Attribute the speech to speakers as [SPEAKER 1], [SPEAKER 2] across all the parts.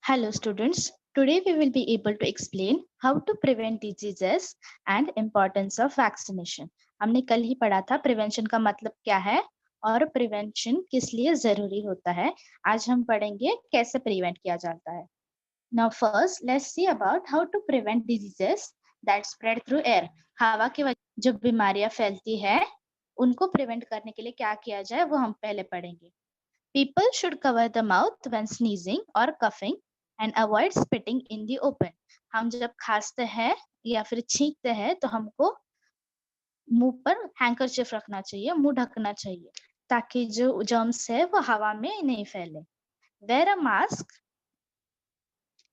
[SPEAKER 1] Hello, students. Today we will be able to explain how to prevent diseases and importance of vaccination. हमने कल ही पढ़ा था prevention का मतलब क्या है और प्रिवेंशन किस लिए जरूरी होता है. आज हम पढ़ेंगे कैसे प्रिवेंट किया जाता है. Now first let's see about how to prevent diseases that spread through air. हवा की वजह जो बीमारियां फैलती है उनको प्रिवेंट करने के लिए क्या किया जाए वो हम पहले पढ़ेंगे. People should cover the mouth when sneezing or coughing and avoid spitting in the open. हम जब खांसते हैं या फिर छींकते हैं तो हमको मुंह पर हैंकरचिफ रखना चाहिए, मुंह ढकना चाहिए ताकि जो जर्म्स है वो हवा में नहीं फैले. Wear a mask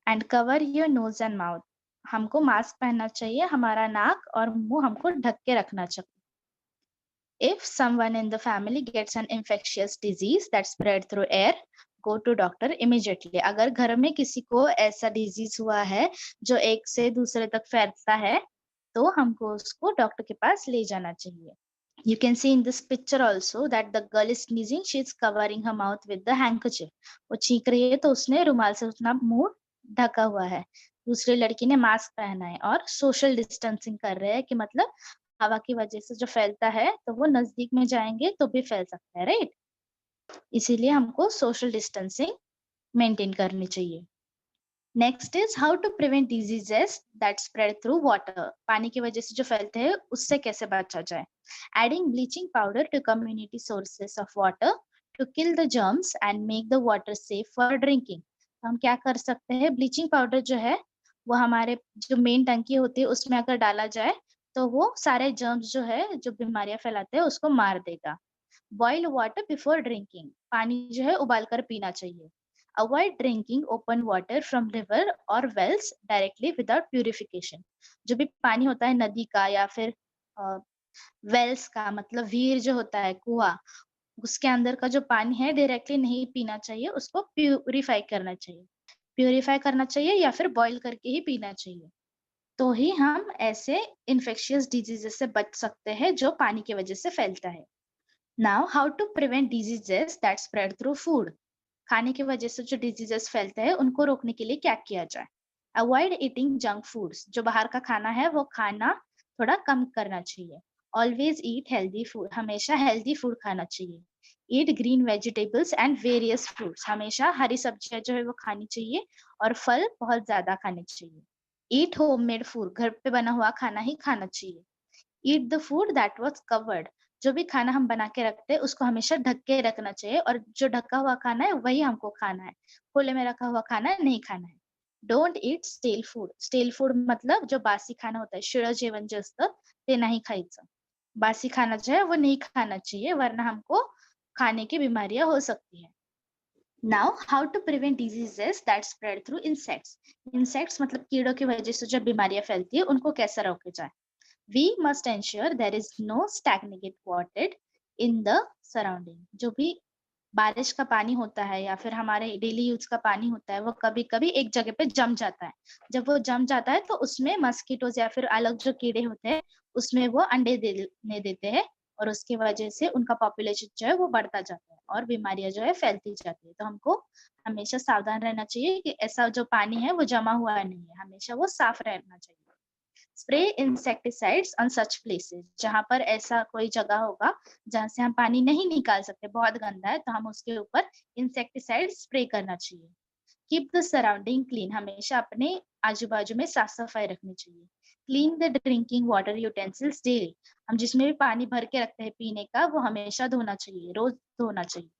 [SPEAKER 1] and cover your nose and mouth. हमको मास्क पहनना चाहिए, हमारा नाक और मुंह हमको ढक के रखना चाहिए. If someone in the family gets an infectious disease that spread through air, go to doctor immediately. अगर घर में किसी को ऐसा डिजीज हुआ है जो एक से दूसरे तक फैलता है तो हमको उसको डॉक्टर के पास ले जाना चाहिए. You can see in this picture also that the girl is sneezing, she is covering her mouth with the handkerchief. वो छींक रही है तो उसने रुमाल से अपना मुंह ढका हुआ है. दूसरी लड़की ने मास्क पहना है और सोशल डिस्टेंसिंग कर रहे हैं कि मतलब हवा की वजह से जो फैलता है तो वो नजदीक में जाएंगे तो भी फैल सकता है, राइट. इसीलिए हमको सोशल डिस्टेंसिंग मेंटेन करनी चाहिए. Next is how to prevent diseases that spread through water. पानी की वजह से जो फैलते हैं उससे कैसे बचा जाए. Adding bleaching powder to community sources of water to kill the germs and make the water safe for drinking. हम क्या कर सकते हैं, ब्लीचिंग पाउडर जो है वो हमारे जो मेन टंकी होती है उसमें अगर डाला जाए तो वो सारे जर्म्स जो है जो बीमारियां फैलाते हैं उसको मार देगा. Boil water before drinking. पानी जो है उबाल कर पीना चाहिए. Avoid drinking open water from river और वेल्स डायरेक्टली विदाउट प्यूरिफिकेशन. जो भी पानी होता है नदी का या फिर वेल्स का मतलब वीर जो होता है कुआं, उसके अंदर का जो पानी है डायरेक्टली नहीं पीना चाहिए, उसको प्यूरिफाई करना चाहिए. प्यूरिफाई करना चाहिए या फिर बॉईल करके ही पीना चाहिए. तो ही हम ऐसे इन्फेक्शियस डिजीजेस से बच सकते हैं जो पानी की वजह से फैलता है. Now how to prevent diseases that spread through food. खाने की वजह से जो डिजीजेस फैलते हैं उनको रोकने के लिए क्या किया जाए. Avoid eating junk foods. जो बाहर का खाना है वो खाना थोड़ा कम करना चाहिए. Always eat healthy food. हमेशा हेल्दी फूड खाना चाहिए. ईट green vegetables and various fruits. हमेशा हरी सब्जियां जो है वो खानी चाहिए और फल बहुत ज्यादा खाने चाहिए. ईट होममेड फूड. घर पे बना हुआ खाना ही खाना चाहिए. Eat the food that was covered. जो भी खाना हम बना के रखते हैं उसको हमेशा ढक के रखना चाहिए और जो ढका हुआ खाना है वही हमको खाना है. खुले में रखा हुआ खाना नहीं खाना है. Don't eat stele food. Stele food मतलब जो बासी खाना होता है, शिळं जेवण जे असतं ते नाही खायचं. बासी खाना जो है वो नहीं खाना चाहिए वरना हमको खाने की बीमारियां हो सकती है. Now how to prevent diseases that spread through insects. Insects मतलब कीड़ों की वजह से जो बीमारियां फैलती है उनको कैसे रोके जाए. We must ensure there is no stagnant water in the surrounding. जो भी बारिश का पानी होता है या फिर हमारे डेली यूज का पानी होता है वो कभी कभी एक जगह पे जम जाता है. जब वो जम जाता है तो उसमें मस्कीटोज या फिर अलग जो कीड़े होते हैं उसमें वो अंडे देने देते हैं और उसकी वजह से उनका पॉपुलेशन जो है वो बढ़ता जाता है और बीमारियां जो है फैलती जाती है. तो हमको हमेशा सावधान रहना चाहिए कि ऐसा जो पानी है वो जमा हुआ नहीं है, हमेशा वो साफ रहना चाहिए. Spray insecticides on such places. जहां पर ऐसा कोई जगह होगा जहां से हम पानी नहीं निकाल सकते, बहुत गंदा है, तो हम उसके ऊपर इंसेक्टिसाइड स्प्रे करना चाहिए. Keep the surrounding clean. हमेशा अपने आजू बाजू में साफ सफाई रखनी चाहिए. Clean the drinking water utensils daily. हम जिसमें भी पानी भर के रखते हैं पीने का वो हमेशा धोना चाहिए, रोज धोना चाहिए.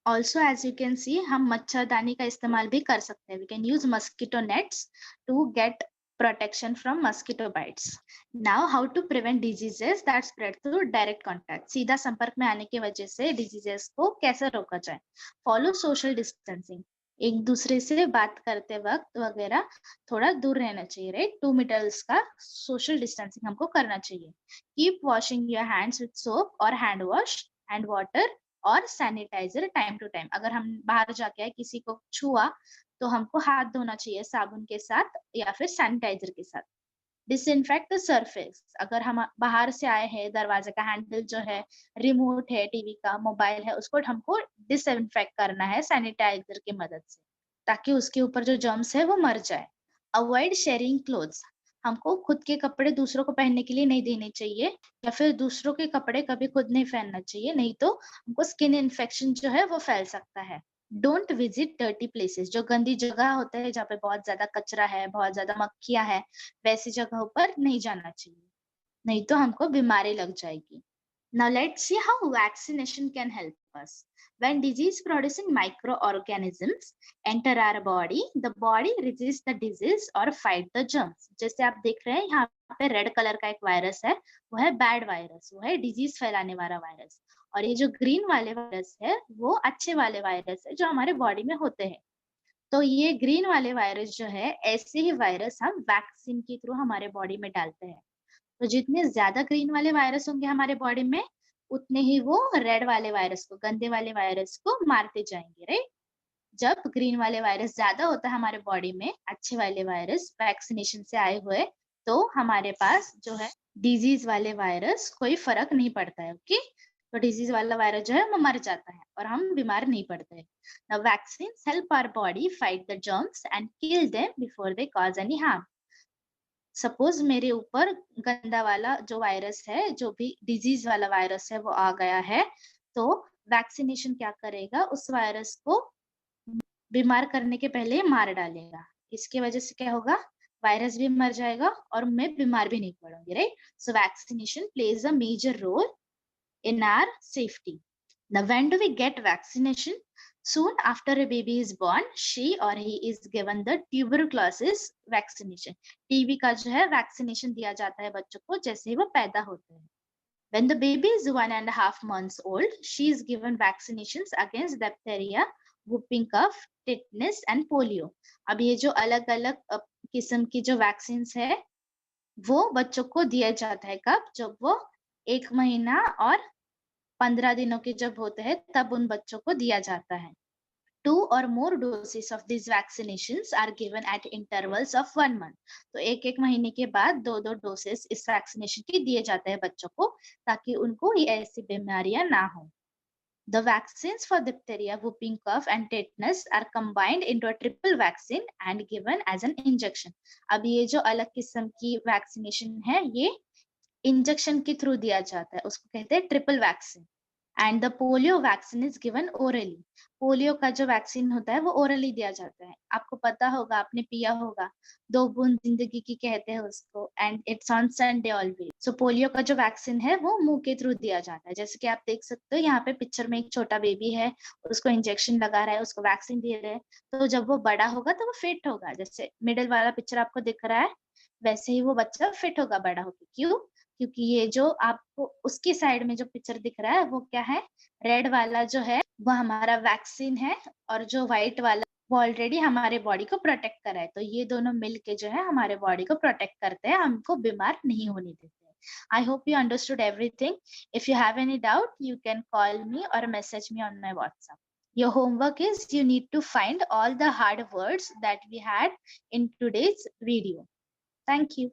[SPEAKER 1] Also as you can see हम मच्छरदानी का इस्तेमाल भी कर सकते हैं. We can use mosquito nets to get protection from mosquito bites. Now how to prevent diseases that spread through direct contact. सीधा संपर्क में आने की वजह से डिजीजेस को कैसे रोका जाए. Follow social distancing. एक दूसरे से बात करते वक्त वगैरह थोड़ा दूर रहना चाहिए, राइट. 2 मीटर्स का सोशल डिस्टेंसिंग हमको करना चाहिए. Keep washing your hands with soap और हैंड वॉश एंड वाटर और सैनिटाइजर टाइम टू टाइम. अगर हम बाहर जाके आए किसी को छुआ तो हमको हाथ धोना चाहिए साबुन के साथ या फिर सैनिटाइजर के साथ. Disinfect the surface. अगर हम बाहर से आए हैं, दरवाजे का हैंडल जो है, रिमोट है, टीवी का, मोबाइल है, उसको हमको डिसइंफेक्ट करना है सैनिटाइजर की मदद से. ताकि उसके ऊपर जो जर्म्स है वो मर जाए। अवॉइड शेयरिंग क्लोथ्स, हमको खुद के कपड़े दूसरों को पहनने के लिए नहीं देने चाहिए या फिर दूसरों के कपड़े कभी खुद नहीं पहनना चाहिए, नहीं तो हमको स्किन इन्फेक्शन जो है वो फैल सकता है। डोंट विजिट डर्टी प्लेसेस, जो गंदी जगह होता है जहाँ पे बहुत ज्यादा कचरा है, बहुत ज्यादा मक्खियां है, वैसी जगहों पर नहीं जाना चाहिए, नहीं तो हमको बीमारी लग जाएगी। Now let's see how vaccination can help us. When disease producing microorganisms enter our body resists the disease or fight the germs. जैसे आप देख रहे हैं यहाँ पे रेड कलर का एक वायरस है, वो है बैड वायरस, वो है डिजीज फैलाने वाला वायरस। और ये जो ग्रीन वाले वायरस है, वो अच्छे वाले वायरस है जो हमारे बॉडी में होते हैं। तो ये ग्रीन वाले वायरस जो है, ऐसे ही वायरस हम वैक्सीन के थ्रू हमारे बॉडी में डालते हैं। तो जितने ज्यादा ग्रीन वाले वायरस होंगे हमारे बॉडी में, उतने ही वो रेड वाले वायरस को, गंदे वाले वायरस को मारते जाएंगे, राइट। जब ग्रीन वाले वायरस ज्यादा होता है हमारे बॉडी में, अच्छे वाले वायरस वैक्सीनेशन से आए हुए, तो हमारे पास जो है डिजीज वाले वायरस कोई फर्क नहीं पड़ता है। ओके, तो डिजीज वाला वायरस जो है वो मर जाता है और हम बीमार नहीं पड़ते। Now vaccines help our body fight the germs and kill them before they cause any harm. Suppose मेरे ऊपर गंदा वाला जो वायरस है, जो भी डिजीज वाला वायरस है वो आ गया है, तो वैक्सीनेशन क्या करेगा, उस वायरस को बीमार करने के पहले मार डालेगा। इसकी वजह से क्या होगा, वायरस भी मर जाएगा और मैं बीमार भी नहीं पड़ूंगी, right. So vaccination plays a major role in our safety. Now, when do we get vaccination? Soon after a baby is born, she or he is given the tuberculosis vaccination. TB का जो है vaccination दिया जाता है बच्चों को जैसे ही वो पैदा होते हैं। When the baby is 1.5 months old, she is given vaccinations against diphtheria, whooping cough, tetanus and polio. अब ये जो अलग अलग किस्म की जो वैक्सीन्स है, वो बच्चों को दिया जाता है कब, जब वो 1 महीना और 15 दिनों के जब होते हैं, तब उन बच्चों को दिया जाता है। 2 or more doses of these vaccinations are given at intervals of 1 month. तो एक महीने के बाद 2 डोसेस इस वैक्सीनेशन के दिए जाते हैं बच्चों को, ताकि उनको ये ऐसी बीमारियां ना हो। The vaccines for diphtheria, whooping cough and tetanus are combined into a triple vaccine and given as an injection. अब ये जो अलग किस्म की वैक्सीनेशन है, ये इंजेक्शन के थ्रू दिया जाता है, उसको कहते हैं triple vaccine. And the polio vaccine is given orally. Polio का जो वैक्सीन होता है वो ओरली दिया जाता है। आपको पता होगा, आपने पिया होगा, 2 बूंद जिंदगी की कहते हैं उसको, and it's on Sunday always. So polio का जो वैक्सीन है वो मुंह के थ्रू दिया जाता है। जैसे कि आप देख सकते हो यहाँ पे पिक्चर में एक छोटा बेबी है, उसको इंजेक्शन लगा रहा है, उसको वैक्सीन दे रहे हैं। तो जब वो बड़ा होगा तो वो फिट होगा, जैसे मिडिल वाला पिक्चर आपको दिख रहा है, वैसे ही वो बच्चा फिट होगा बड़ा होकर। क्यों? क्योंकि ये जो आपको उसकी साइड में जो पिक्चर दिख रहा है वो क्या है, रेड वाला जो है वो हमारा वैक्सीन है, और जो व्हाइट वाला वो ऑलरेडी हमारे बॉडी को प्रोटेक्ट कर रहा है। तो ये दोनों मिलके जो है हमारे बॉडी को प्रोटेक्ट करते हैं, हमको बीमार नहीं होने देते हैं। I hope you understood everything. If you have any doubt, you can call me or message me on my WhatsApp. Your homework is you need to find all the hard words that we had in today's video. Thank you.